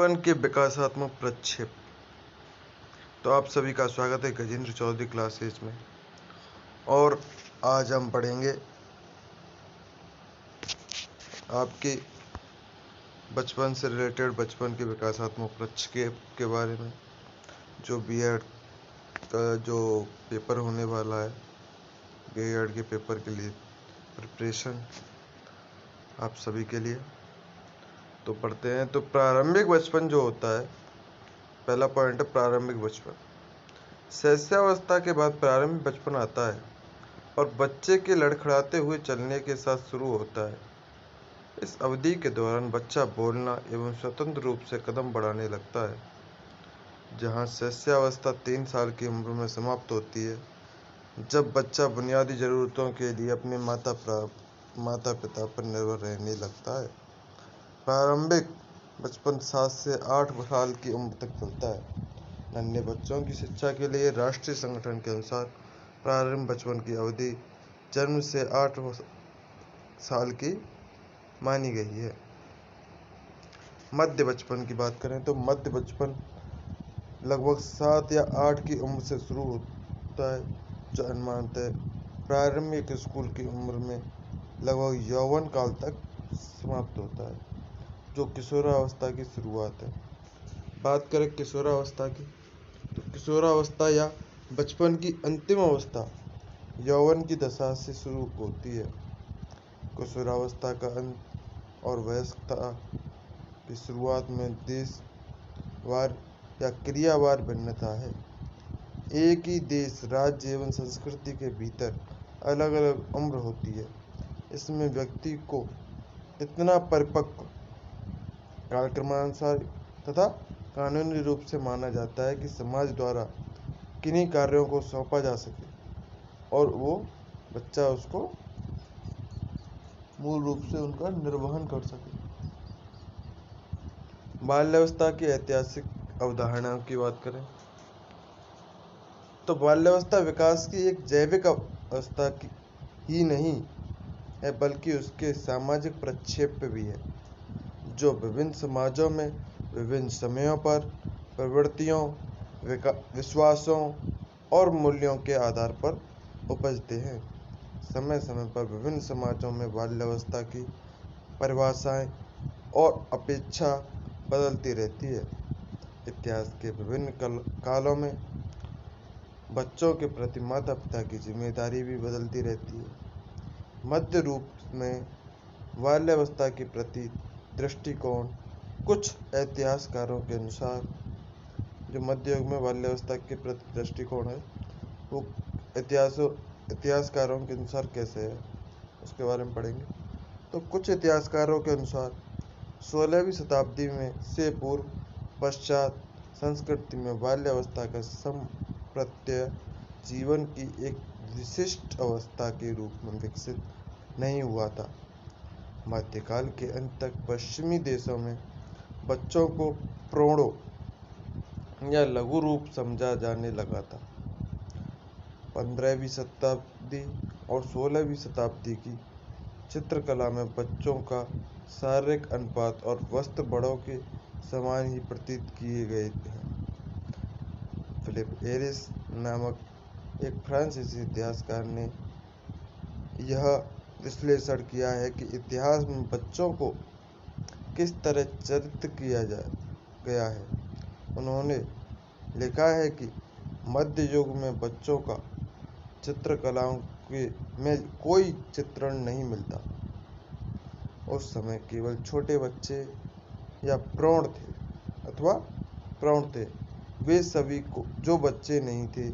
बचपन के विकासात्मक प्रक्षेप। तो आप सभी का स्वागत है गजेंद्र चौधरी क्लासेज में। और आज हम पढ़ेंगे आपके बचपन से रिलेटेड बचपन के विकासात्मक प्रक्षेप के बारे में, जो बीएड का जो पेपर होने वाला है, बीएड के पेपर के लिए प्रिपरेशन आप सभी के लिए। तो पढ़ते हैं। तो प्रारंभिक बचपन जो होता है, पहला पॉइंट है प्रारंभिक बचपन। शैशवावस्था के बाद प्रारंभिक बचपन आता है और बच्चे के लड़खड़ाते हुए चलने के साथ शुरू होता है। इस अवधि के दौरान बच्चा बोलना एवं स्वतंत्र रूप से कदम बढ़ाने लगता है। जहाँ शैशवावस्था 3 साल की उम्र में समाप्त होती है, जब बच्चा बुनियादी जरूरतों के लिए अपने माता पिता पर निर्भर रहने लगता है। प्रारंभिक बचपन 7 से 8 साल की उम्र तक चलता है। नन्हे बच्चों की शिक्षा के लिए राष्ट्रीय संगठन के अनुसार प्रारंभिक बचपन की अवधि जन्म से 8 साल की मानी गई है। मध्य बचपन की बात करें तो मध्य बचपन लगभग 7 या 8 की उम्र से शुरू होता है, जो अनुमानतः प्रारंभिक स्कूल की उम्र में लगभग यौवन काल तक समाप्त होता है, जो किशोरावस्था की शुरुआत है। बात करें किशोरावस्था की, तो किशोरावस्था या बचपन की अंतिम अवस्था यौवन की दशा से शुरू होती है। किशोरावस्था का अंत और वयस्कता की शुरुआत में देशवार या क्रियावार भिन्नता है। एक ही देश, राज्य एवं संस्कृति के भीतर अलग अलग उम्र होती है। इसमें व्यक्ति को इतना परिपक्व, कालक्रमानुसार तथा कानूनी रूप से माना जाता है कि समाज द्वारा किन्हीं कार्यों को सौंपा जा सके और वो बच्चा उसको मूल रूप से उनका निर्वहन कर सके। बाल्यावस्था की ऐतिहासिक अवधारणाओं की बात करें तो बाल्यावस्था विकास की एक जैविक अवस्था ही नहीं है, बल्कि उसके सामाजिक प्रक्षेप भी है, जो विभिन्न समाजों में विभिन्न समयों पर प्रवृत्तियों, विश्वासों और मूल्यों के आधार पर उपजते हैं। समय समय पर विभिन्न समाजों में बाल्यावस्था की परिभाषाएं और अपेक्षा बदलती रहती है। इतिहास के विभिन्न कालों में बच्चों के प्रति माता पिता की जिम्मेदारी भी बदलती रहती है। मध्य रूप में बाल्यावस्था के प्रति दृष्टिकोण कुछ इतिहासकारों के अनुसार, जो मध्य युग में बाल्यावस्था के प्रति दृष्टिकोण है, वो इतिहासकारों के अनुसार कैसे है, उसके बारे में पढ़ेंगे। तो कुछ इतिहासकारों के अनुसार 16वीं शताब्दी में से पूर्व पश्चात संस्कृति में बाल्यावस्था का संप्रत्यय जीवन की एक विशिष्ट अवस्था के रूप में विकसित नहीं हुआ था। मध्यकाल के अंत तक पश्चिमी देशों में बच्चों को प्रौढ़ों या लघु रूप समझा जाने लगा था। 15वीं शताब्दी और 16वीं शताब्दी की चित्रकला में बच्चों का शारीरिक अनुपात और वस्त्र बड़ों के समान ही प्रतीत किए गए हैं। फिलिप एरिस नामक एक फ्रांसीसी इतिहासकार ने यह विश्लेषण किया है कि इतिहास में बच्चों को किस तरह चित्रित किया गया है। उन्होंने लिखा है कि मध्य युग में बच्चों का चित्रकलाओं में कोई चित्रण नहीं मिलता। उस समय केवल छोटे बच्चे या प्रौढ़ थे। वे सभी को जो बच्चे नहीं थे,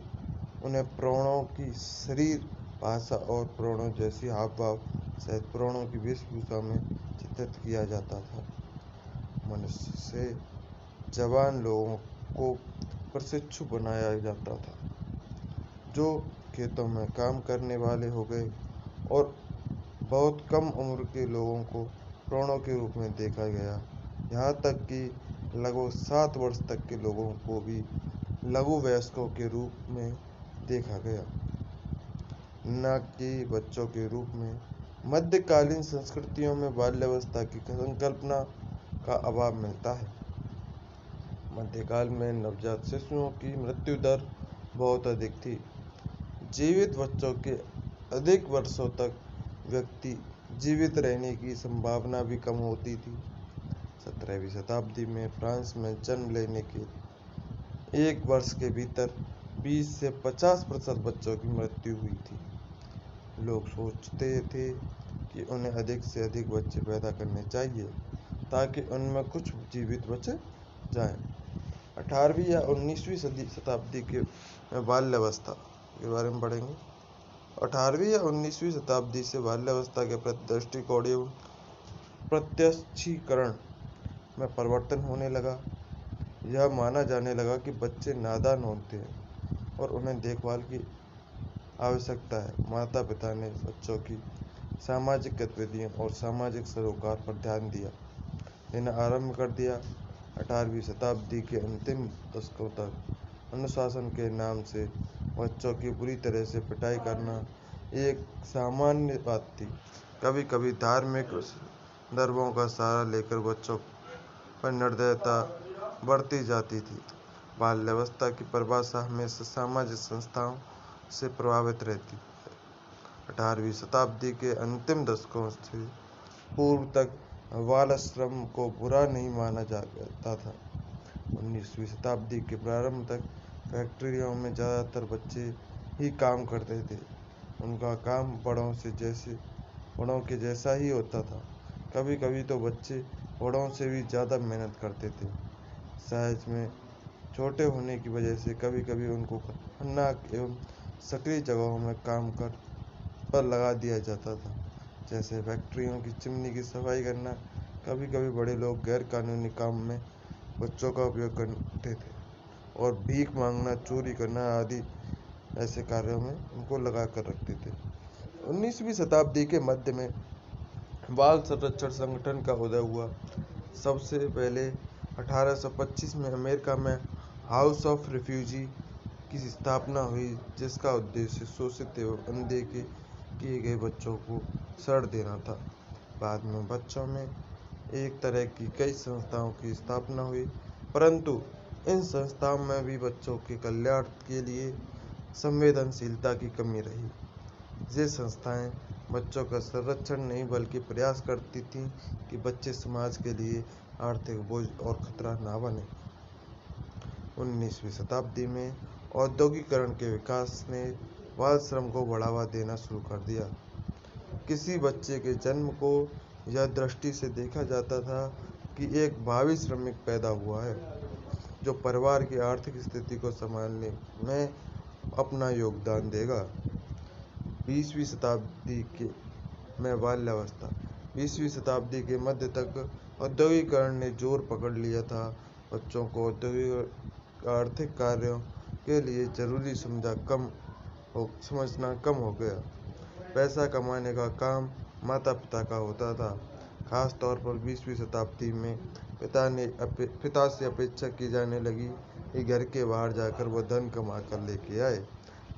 उन्हें प्रौढ़ों की शरीर भाषा और प्रौढ़ों जैसी हाव भाव सहित प्रौढ़ों की वेशभूषा में चित्रित किया जाता था। मनुष्य से जवान लोगों को प्रशिक्षु बनाया जाता था, जो खेतों में काम करने वाले हो गए, और बहुत कम उम्र के लोगों को प्रौढ़ों के रूप में देखा गया। यहाँ तक कि लगभग 7 वर्ष तक के लोगों को भी लघु वयस्कों के रूप में देखा गया, न कि बच्चों के रूप में। मध्यकालीन संस्कृतियों में बाल्यावस्था की संकल्पना का अभाव मिलता है। मध्यकाल में नवजात शिशुओं की मृत्यु दर बहुत अधिक थी। जीवित बच्चों के अधिक वर्षों तक व्यक्ति जीवित रहने की संभावना भी कम होती थी। 17वीं शताब्दी में फ्रांस में जन्म लेने के 1 वर्ष के भीतर 20 से 50% बच्चों की मृत्यु हुई थी। लोग सोचते थे कि उन्हें अधिक से अधिक बच्चे पैदा करने चाहिए ताकि उनमें कुछ जीवित बचे जाएं। 18वीं या 19वीं शताब्दी के बाल्यावस्था के बारे में पढ़ेंगे। 18वीं या 19वीं शताब्दी से बाल्यावस्था के प्रति दृष्टिकोण एवं प्रत्यक्षीकरण में परिवर्तन होने लगा। यह माना जाने लगा कि बच्चे नादान होते हैं और उन्हें देखभाल की आवश्यकता है। माता पिता ने बच्चों की सामाजिक गतिविधियों और सामाजिक सरोकार पर ध्यान देना आरंभ कर दिया। 18वीं शताब्दी के अंतिम दशकों तक अनुशासन के नाम से बच्चों की बुरी तरह से पिटाई करना एक सामान्य बात थी। कभी कभी धार्मिक संदर्भों का सहारा लेकर बच्चों पर निर्दयता बरती जाती थी। बाल्यावस्था की परिभाषा हमेशा सामाजिक संस्थाओं से प्रभावित रहती है। 18वीं शताब्दी के अंतिम दशकों से पूर्व तक बालाश्रम को बुरा नहीं माना जाता था। 19वीं शताब्दी के प्रारंभ तक फैक्ट्रियों में ज़्यादातर बच्चे ही काम करते थे। उनका काम बड़ों के जैसा ही होता था। कभी कभी तो बच्चे बड़ों से भी ज़्यादा मेहनत करते थे। साइज में छोटे होने की वजह से कभी कभी उनको खतरनाक एवं सक्रिय जगहों में काम पर लगा दिया जाता था, जैसे फैक्ट्रियों की चिमनी की सफाई करना। कभी कभी बड़े लोग गैर कानूनी काम में बच्चों का उपयोग करते थे और भीख मांगना, चोरी करना आदि ऐसे कार्यों में उनको लगा कर रखते थे। 19वीं शताब्दी के मध्य में बाल संरक्षण संगठन का उदय हुआ। सबसे पहले 1825 में अमेरिका में हाउस ऑफ रिफ्यूजी की स्थापना हुई, जिसका उद्देश्य शोषित एवं अनदेखे किए गए बच्चों को शरण देना था। बाद में बच्चों में एक तरह की कई संस्थाओं की स्थापना हुई, परंतु इन संस्थाओं में भी बच्चों के कल्याण के लिए संवेदनशीलता की कमी रही। ये संस्थाएं बच्चों का संरक्षण नहीं बल्कि प्रयास करती थीं कि बच्चे समाज के लिए आर्थिक बोझ और खतरा न बने। 19वीं शताब्दी में औद्योगिकरण के विकास ने बाल श्रम को बढ़ावा देना शुरू कर दिया। किसी बच्चे के जन्म को यह दृष्टि से देखा जाता था कि एक भावी श्रमिक पैदा हुआ है जो परिवार की आर्थिक स्थिति को संभालने में अपना योगदान देगा। 20वीं शताब्दी में बाल्यावस्था। 20वीं शताब्दी के मध्य तक औद्योगिकरण ने जोर पकड़ लिया था। बच्चों को औद्योगिक आर्थिक कार्यों के लिए जरूरी समझना कम हो गया। पैसा कमाने का काम माता पिता का होता था। खास तौर पर 20वीं शताब्दी में पिता से अपेक्षा की जाने लगी कि घर के बाहर जाकर वह धन कमा कर लेके आए।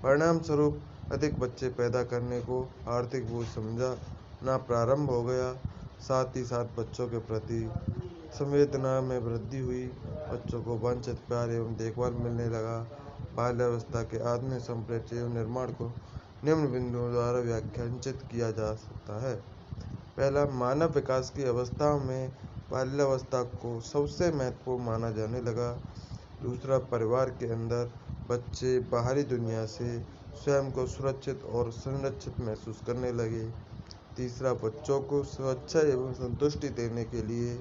परिणाम स्वरूप अधिक बच्चे पैदा करने को आर्थिक बोझ समझना प्रारंभ हो गया। साथ ही साथ बच्चों के प्रति संवेदना में वृद्धि हुई। बच्चों को वांछित प्यार एवं देखभाल मिलने लगा। बाल्यावस्था के आत्म संप्रेषण एवं निर्माण को निम्न बिंदुओं द्वारा व्याख्यायित किया जा सकता है। पहला, मानव विकास की अवस्थाओं में बाल्यावस्था को सबसे महत्वपूर्ण माना जाने लगा। दूसरा, परिवार के अंदर बच्चे बाहरी दुनिया से स्वयं को सुरक्षित और संरक्षित महसूस करने लगे। तीसरा, बच्चों को सुरक्षा एवं संतुष्टि देने के लिए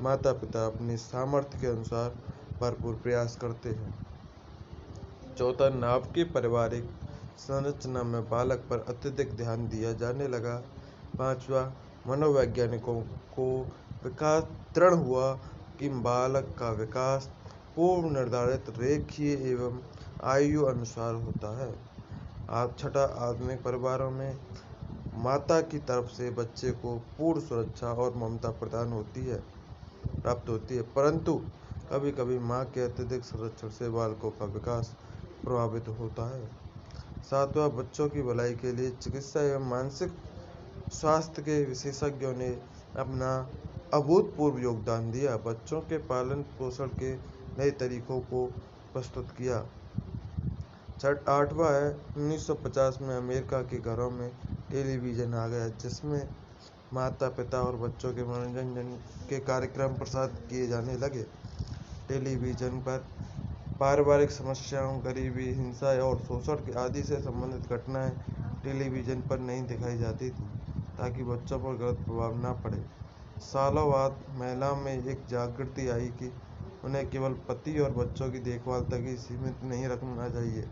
माता पिता अपनी सामर्थ्य के अनुसार भरपूर प्रयास करते हैं। चौथा, नाभिकीय पारिवारिक संरचना में बालक पर अत्यधिक ध्यान दिया जाने लगा। पांचवा, मनोवैज्ञानिकों को विकास दृढ़ हुआ कि बालक का विकास पूर्व निर्धारित रेखीय एवं आयु अनुसार होता है। छठा, आधुनिक परिवारों में माता की तरफ से बच्चे को पूर्ण सुरक्षा और ममता प्राप्त होती है, परंतु कभी कभी माँ के अत्यधिक संरक्षण से बालकों का विकास प्रभावित होता है। सातवां, बच्चों की भलाई के लिए चिकित्सा एवं मानसिक स्वास्थ्य के विशेषज्ञों ने अपना अभूतपूर्व योगदान दिया। बच्चों के पालन पोषण के नए तरीकों को प्रस्तुत किया। 8वां है 1950 में अमेरिका के घरों में टेलीविज़न आ गया, जिसमें माता-पिता और बच्चों के मनोरंजन के कार्यक्रम प्रसारित किए जाने लगे। टेलीविज़न पर पारिवारिक समस्याओं, गरीबी, हिंसा और शोषण के आदि से संबंधित घटनाएं टेलीविज़न पर नहीं दिखाई जाती थीं, ताकि बच्चों पर गलत प्रभाव न पड़े। सालों बाद महिलाओं में एक जागृति आई कि उन्हें केवल पति और बच्चों की देखभाल तक ही सीमित नहीं रखना चाहिए।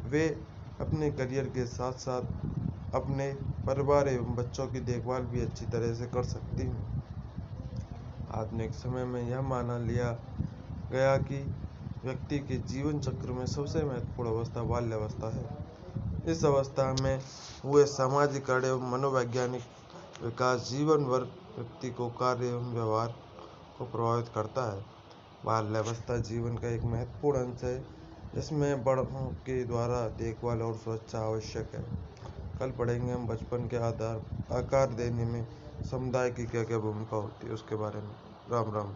वे अपने करियर के साथ साथ अपने परिवार एवं बच्चों की देखभाल भी अच्छी तरह से कर सकती हैं। आधुनिक समय में यह माना लिया गया कि व्यक्ति के जीवन चक्र में सबसे महत्वपूर्ण अवस्था बाल्यावस्था है। इस अवस्था में हुए सामाजिक एवं मनोवैज्ञानिक विकास जीवन भर व्यक्ति को कार्य एवं व्यवहार को प्रभावित करता है। बाल्यावस्था जीवन का एक महत्वपूर्ण अंश है, जिसमें बड़ों के द्वारा देखभाल और सुरक्षा आवश्यक है। कल पढ़ेंगे हम बचपन के आकार देने में समुदाय की क्या क्या भूमिका होती है उसके बारे में। राम राम।